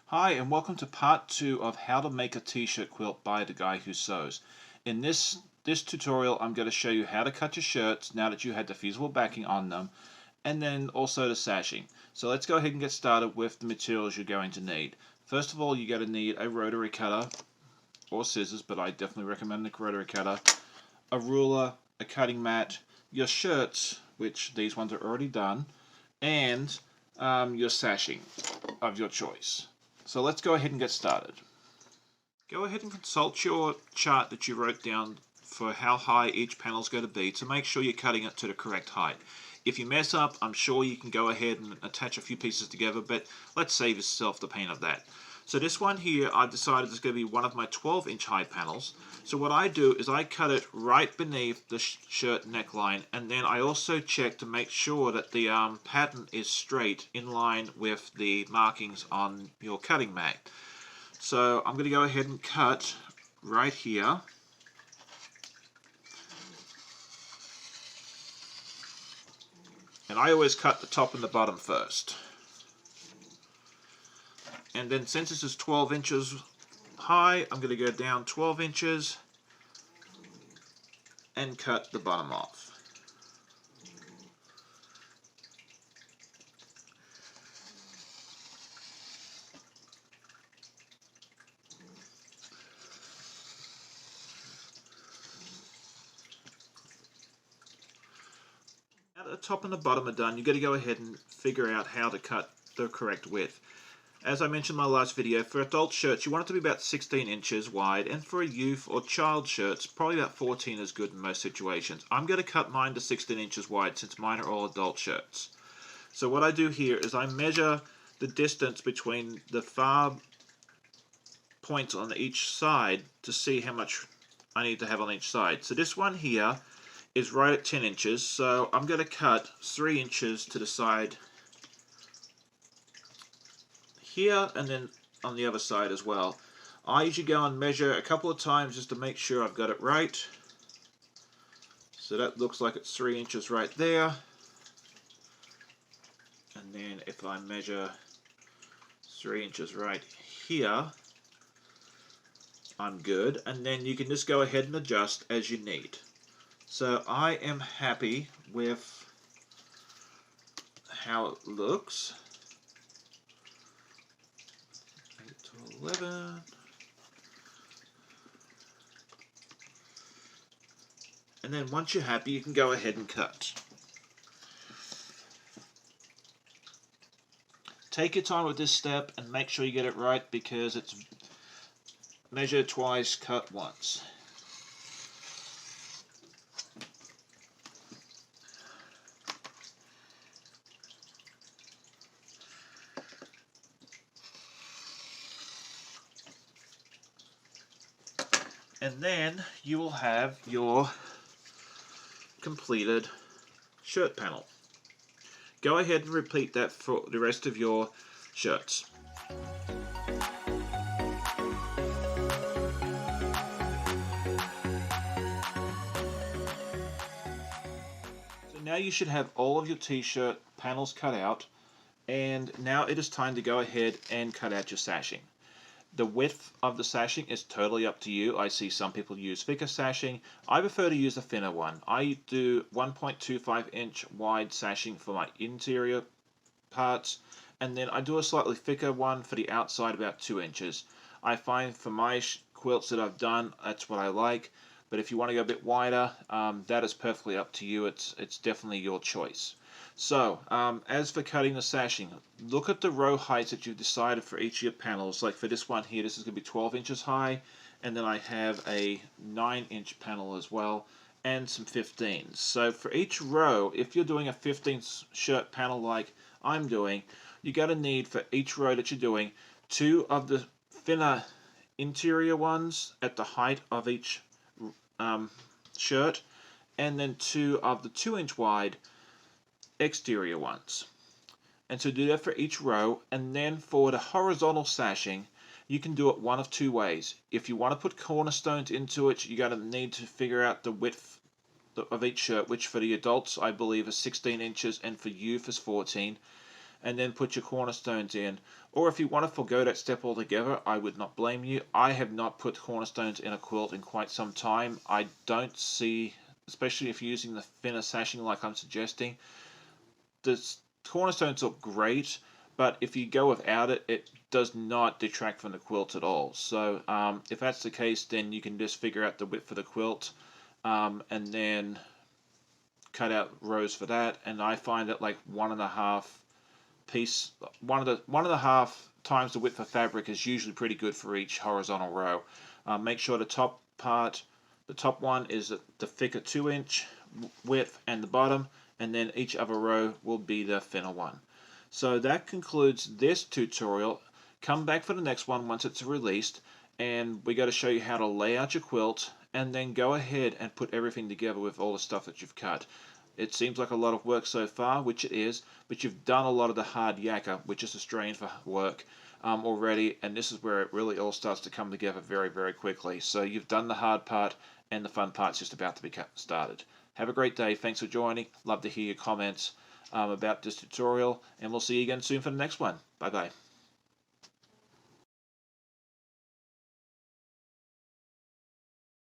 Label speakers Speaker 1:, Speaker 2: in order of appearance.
Speaker 1: Hi and welcome to part 2 of how to make a t-shirt quilt by the guy who sews. In this tutorial I'm going to show you how to cut your shirts now that you had the fusible backing on them, and then also the sashing. So let's go ahead and get started with the materials you're going to need. First of all, you're going to need a rotary cutter or scissors, but I definitely recommend the rotary cutter, a ruler, a cutting mat, your shirts, which these ones are already done, and your sashing of your choice. So let's go ahead and get started. Go ahead and consult your chart that you wrote down for how high each panel is going to be to make sure you're cutting it to the correct height. If you mess up, I'm sure you can go ahead and attach a few pieces together, but let's save yourself the pain of that. So this one here, I've decided is going to be one of my 12-inch high panels. So what I do is I cut it right beneath the shirt neckline, and then I also check to make sure that the pattern is straight in line with the markings on your cutting mat. So I'm going to go ahead and cut right here. And I always cut the top and the bottom first. And then since this is 12 inches high, I'm going to go down 12 inches and cut the bottom off. Now that the top and the bottom are done, you've got to go ahead and figure out how to cut the correct width. As I mentioned in my last video, for adult shirts you want it to be about 16 inches wide, and for a youth or child shirts probably about 14 is good in most situations. I'm going to cut mine to 16 inches wide since mine are all adult shirts. So what I do here is I measure the distance between the far points on each side to see how much I need to have on each side. So this one here is right at 10 inches, so I'm going to cut 3 inches to the side here and then on the other side as well. I usually go and measure a couple of times just to make sure I've got it right. So that looks like it's 3 inches right there. And then if I measure 3 inches right here, I'm good. And then you can just go ahead and adjust as you need. So I am happy with how it looks. 8 to 11. And then once you're happy, you can go ahead and cut. Take your time with this step and make sure you get it right, because it's measure twice, cut once. And then you will have your completed shirt panel. Go ahead and repeat that for the rest of your shirts. So now you should have all of your t-shirt panels cut out, and now it is time to go ahead and cut out your sashing. The width of the sashing is totally up to you. I see some people use thicker sashing. I prefer to use a thinner one. I do 1.25 inch wide sashing for my interior parts, and then I do a slightly thicker one for the outside, about 2 inches. I find for my quilts that I've done, that's what I like. But if you want to go a bit wider, that is perfectly up to you. It's definitely your choice. So, as for cutting the sashing, look at the row heights that you've decided for each of your panels. Like for this one here, this is going to be 12 inches high, and then I have a 9-inch panel as well, and some 15s. So for each row, if you're doing a 15 shirt panel like I'm doing, you're going to need for each row that you're doing 2 of the thinner interior ones at the height of each shirt, and then 2 of the 2-inch wide exterior ones. And so do that for each row. And then for the horizontal sashing, you can do it one of 2 ways. If you want to put cornerstones into it, you're going to need to figure out the width of each shirt, which for the adults I believe is 16 inches and for youth is 14. and then put your cornerstones in. Or if you want to forgo that step altogether, I would not blame you. I have not put cornerstones in a quilt in quite some time. I don't see, especially if you're using the thinner sashing like I'm suggesting, the cornerstones look great, but if you go without it, it does not detract from the quilt at all. So if that's the case, then you can just figure out the width for the quilt, and then cut out rows for that. And I find that like one and a half times the width of fabric is usually pretty good for each horizontal row. Make sure the top one is the thicker 2-inch width, and the bottom, and then each other row will be the thinner one. So that concludes this tutorial. Come back for the next one once it's released, and we got to show you how to lay out your quilt, and then go ahead and put everything together with all the stuff that you've cut. It seems like a lot of work so far, which it is, but you've done a lot of the hard yakka, which is Australian for work, already, and this is where it really all starts to come together very, very quickly. So you've done the hard part, and the fun part's just about to be started. Have a great day. Thanks for joining. Love to hear your comments about this tutorial, and we'll see you again soon for the next one. Bye bye.